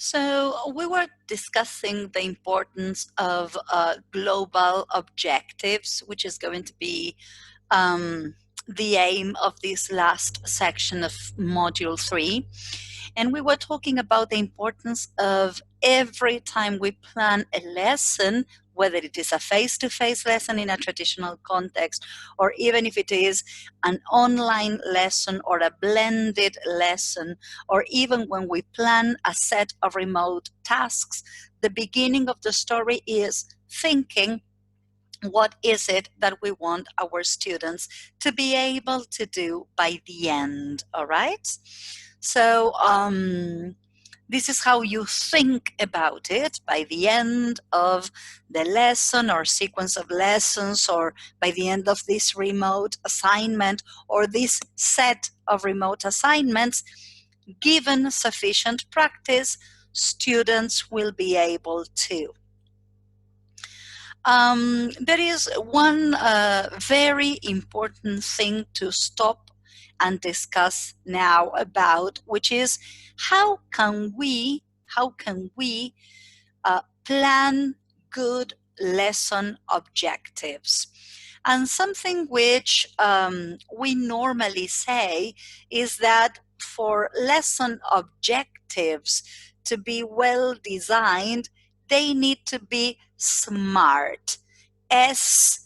So we were discussing the importance of global objectives, which is going to be um, the aim of this last section of Module 3. And we were talking about the importance of every time we plan a lesson, whether it is a face-to-face lesson in a traditional context, or even if it is an online lesson or a blended lesson, or even when we plan a set of remote tasks, the beginning of the story is thinking, what is it that we want our students to be able to do by the end, all right? So this is how you think about it by the end of the lesson or sequence of lessons, or by the end of this remote assignment or this set of remote assignments. Given sufficient practice, students will be able to. There is one very important thing to stop and discuss now about, which is how can we plan good lesson objectives. And something which we normally say is that for lesson objectives to be well designed, they need to be SMART. S-M-A-R-T.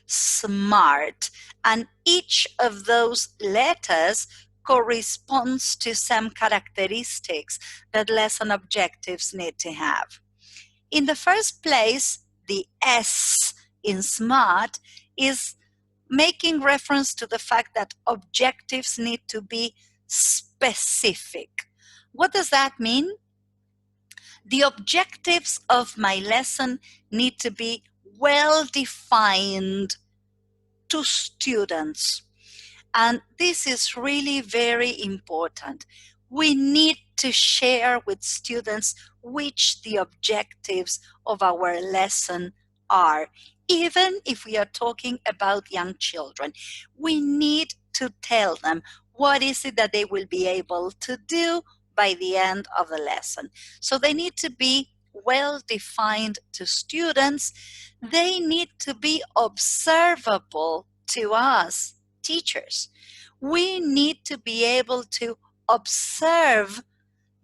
SMART. And each of those letters corresponds to some characteristics that lesson objectives need to have. In the first place, the S in SMART is making reference to the fact that objectives need to be specific. What does that mean? The objectives of my lesson need to be well defined to students. And this is really very important. We need to share with students which the objectives of our lesson are. Even if we are talking about young children, we need to tell them what is it that they will be able to do by the end of the lesson. So they need to be well defined to students. They need to be observable to us, teachers. We need to be able to observe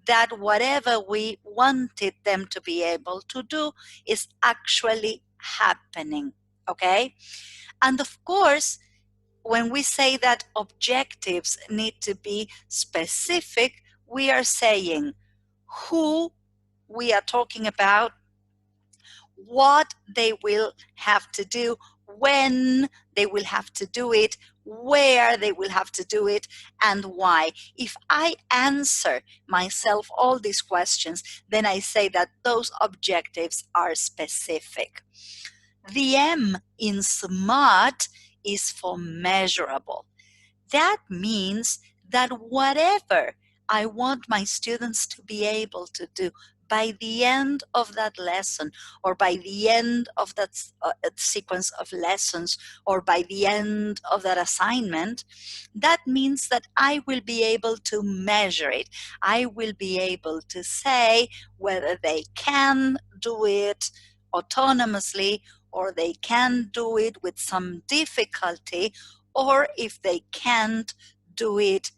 that whatever we wanted them to be able to do is actually happening, okay? And of course, when we say that objectives need to be specific, we are saying who we are talking about, what they will have to do, when they will have to do it, where they will have to do it, and why. If I answer myself all these questions, then I say that those objectives are specific. The M in SMART is for measurable. That means that whatever I want my students to be able to do by the end of that lesson, or by the end of that sequence of lessons, or by the end of that assignment, that means that I will be able to measure it. I will be able to say whether they can do it autonomously, or they can do it with some difficulty, or if they can't do it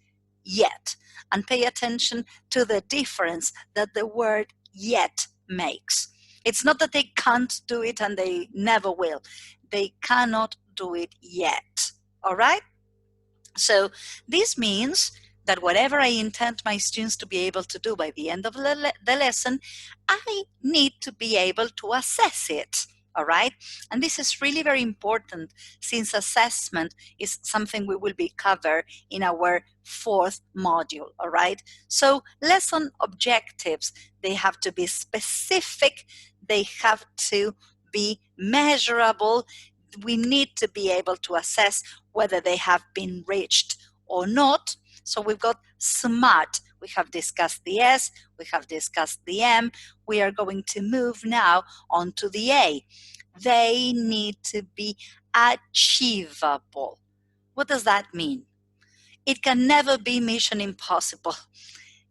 yet. And pay attention to the difference that the word yet makes. It's not that they can't do it and they never will. They cannot do it yet. All right? So this means that whatever I intend my students to be able to do by the end of the lesson, I need to be able to assess it. All right. And this is really very important, since assessment is something we will be covered in our 4th module. All right. So lesson objectives, they have to be specific. They have to be measurable. We need to be able to assess whether they have been reached or not. So we've got SMART. We have discussed the S, we have discussed the M. We are going to move now on to the A. They need to be achievable. What does that mean? It can never be mission impossible.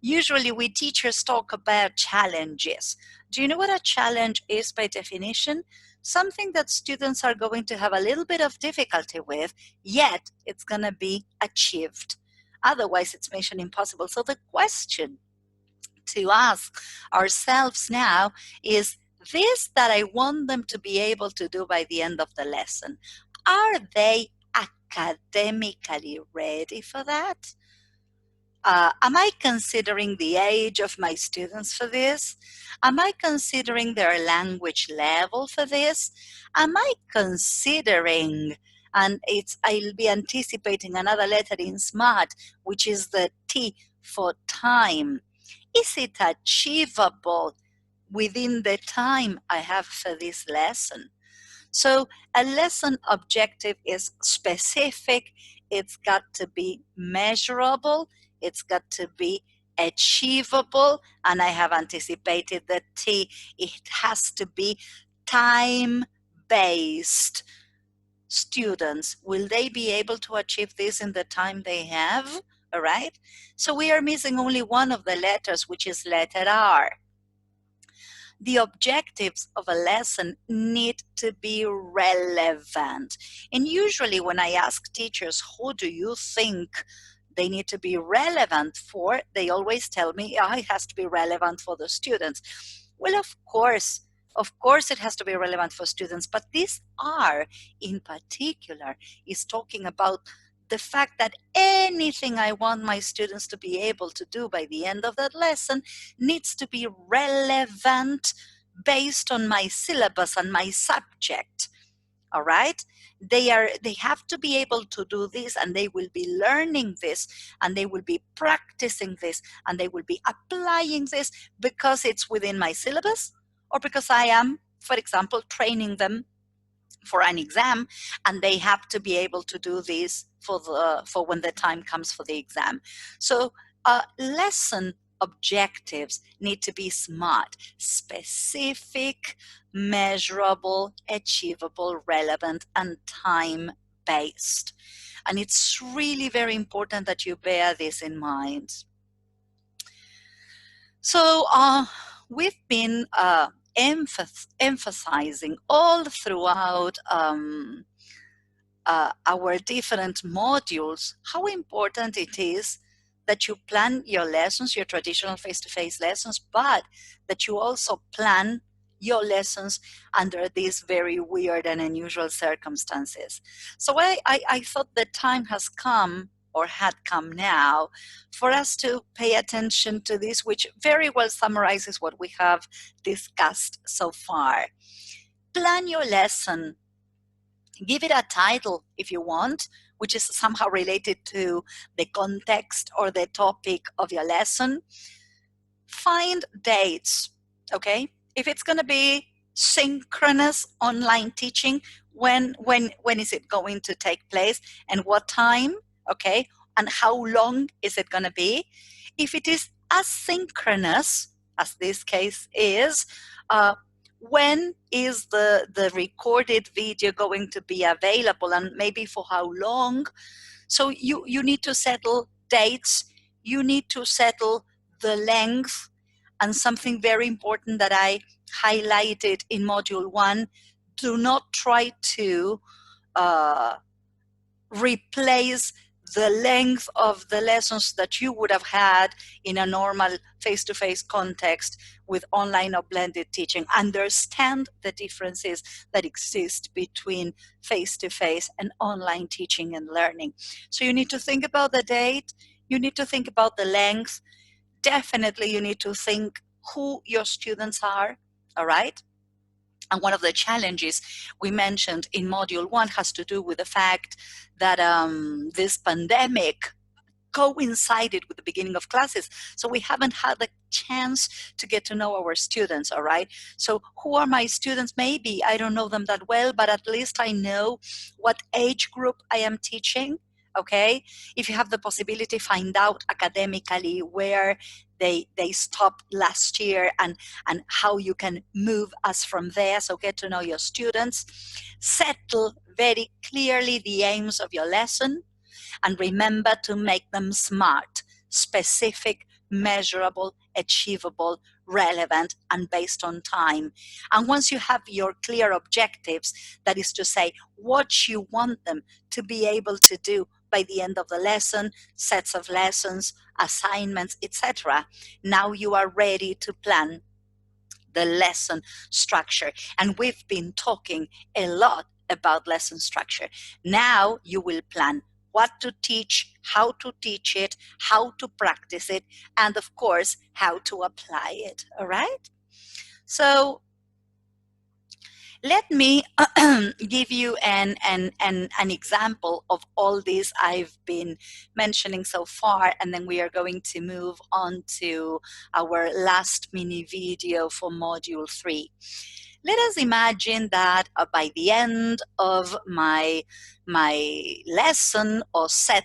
Usually we teachers talk about challenges. Do you know what a challenge is by definition? Something that students are going to have a little bit of difficulty with, yet it's going to be achieved. Otherwise, it's mission impossible. So the question to ask ourselves now is, this that I want them to be able to do by the end of the lesson, are they academically ready for that? Am I considering the age of my students for this? Am I considering their language level for this? Am I considering, and I'll be anticipating another letter in SMART, which is the T for time. Is it achievable within the time I have for this lesson? So a lesson objective is specific, it's got to be measurable, it's got to be achievable, and I have anticipated the T, it has to be time-based. Students, will they be able to achieve this in the time they have? All right. So we are missing only one of the letters, which is letter R. The objectives of a lesson need to be relevant. And usually when I ask teachers, who do you think they need to be relevant for, they always tell me, oh, it has to be relevant for the students. Well, of course it has to be relevant for students, but this R in particular is talking about the fact that anything I want my students to be able to do by the end of that lesson needs to be relevant based on my syllabus and my subject. All right? They have to be able to do this, and they will be learning this, and they will be practicing this, and they will be applying this because it's within my syllabus, or because I am, for example, training them for an exam, and they have to be able to do this for when the time comes for the exam. So lesson objectives need to be SMART: specific, measurable, achievable, relevant, and time-based. And it's really very important that you bear this in mind. So we've been emphasizing all throughout our different modules how important it is that you plan your lessons, your traditional face-to-face lessons, but that you also plan your lessons under these very weird and unusual circumstances. So I thought the time has come, or had come now, for us to pay attention to this, which very well summarizes what we have discussed so far. Plan your lesson. Give it a title if you want, which is somehow related to the context or the topic of your lesson. Find dates, okay? If it's going to be synchronous online teaching, when is it going to take place, and what time, okay? And how long is it going to be? If it is asynchronous, as this case is, when is the recorded video going to be available, and maybe for how long? So you need to settle dates, you need to settle the length, and something very important that I highlighted in Module 1, do not try to replace the length of the lessons that you would have had in a normal face-to-face context with online or blended teaching. Understand the differences that exist between face-to-face and online teaching and learning. So you need to think about the date, you need to think about the length, definitely you need to think who your students are, all right? And one of the challenges we mentioned in Module 1 has to do with the fact that this pandemic coincided with the beginning of classes. So we haven't had the chance to get to know our students, all right? So who are my students? Maybe I don't know them that well, but at least I know what age group I am teaching, okay? If you have the possibility, find out academically where they stopped last year and how you can move us from there. So get to know your students. Settle very clearly the aims of your lesson. And remember to make them SMART, specific, measurable, achievable, relevant, and based on time. And once you have your clear objectives, that is to say, what you want them to be able to do by the end of the lesson, sets of lessons, assignments, etc., now you are ready to plan the lesson structure. And we've been talking a lot about lesson structure. Now you will plan what to teach, how to teach it, how to practice it, and of course, how to apply it. All right? So let me give you an example of all this I've been mentioning so far, and then we are going to move on to our last mini video for Module 3. Let us imagine that by the end of my lesson or set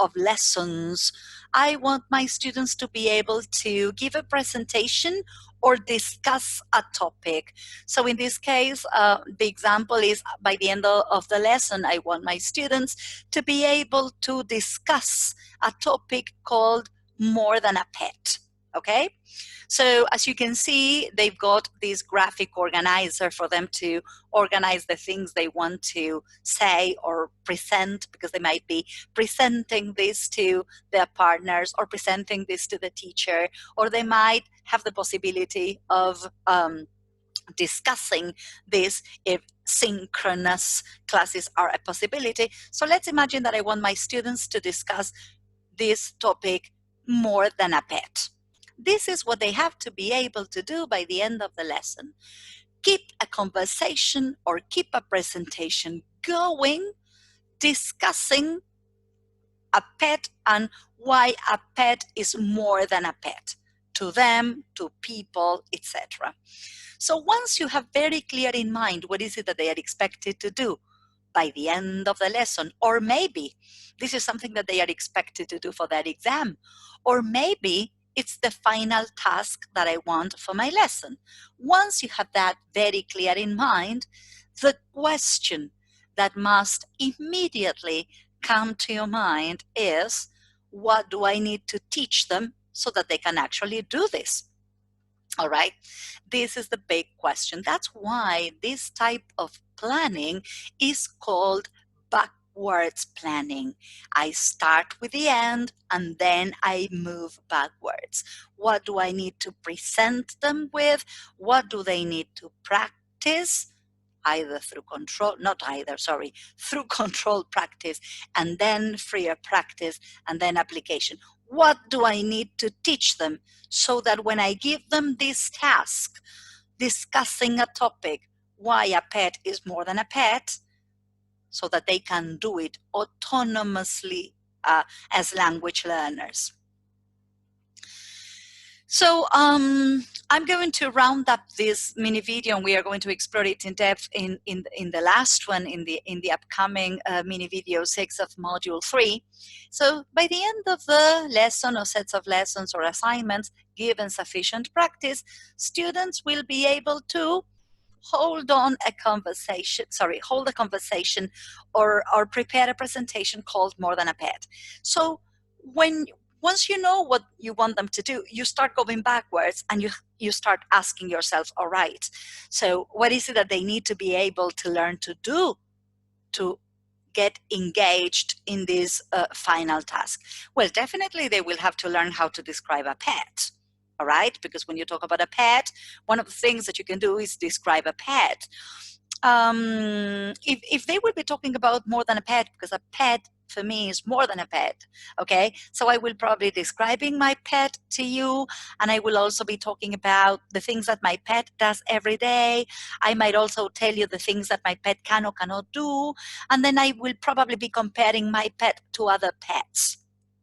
of lessons, I want my students to be able to give a presentation or discuss a topic. So in this case, the example is by the end of the lesson, I want my students to be able to discuss a topic called more than a pet, okay? So as you can see, they've got this graphic organizer for them to organize the things they want to say or present, because they might be presenting this to their partners or presenting this to the teacher, or they might have the possibility of discussing this if synchronous classes are a possibility. So let's imagine that I want my students to discuss this topic, more than a pet. This is what they have to be able to do by the end of the lesson. Keep a conversation or keep a presentation going, discussing a pet and why a pet is more than a pet to them, to people, etc. So once you have very clear in mind what is it that they are expected to do by the end of the lesson, or maybe this is something that they are expected to do for that exam, or maybe it's the final task that I want for my lesson. Once you have that very clear in mind, the question that must immediately come to your mind is, what do I need to teach them so that they can actually do this? All right, this is the big question. That's why this type of planning is called backwards planning. I start with the end and then I move backwards. What do I need to present them with? What do they need to practice? Either through through controlled practice, and then freer practice, and then application. What do I need to teach them so that when I give them this task, discussing a topic, why a pet is more than a pet, so that they can do it autonomously as language learners? So I'm going to round up this mini video, and we are going to explore it in depth in the last one, in the upcoming mini video 6 of Module 3. So by the end of the lesson or sets of lessons or assignments, given sufficient practice, students will be able to hold a conversation or prepare a presentation called More Than a Pet. So once you know what you want them to do, you start going backwards and you start asking yourself, all right, so what is it that they need to be able to learn to do to get engaged in this final task? Well, definitely they will have to learn how to describe a pet. All right, because when you talk about a pet, one of the things that you can do is describe a pet. If they would be talking about more than a pet, because a pet for me is more than a pet, okay? So I will probably be describing my pet to you, and I will also be talking about the things that my pet does every day. I might also tell you the things that my pet can or cannot do, and then I will probably be comparing my pet to other pets.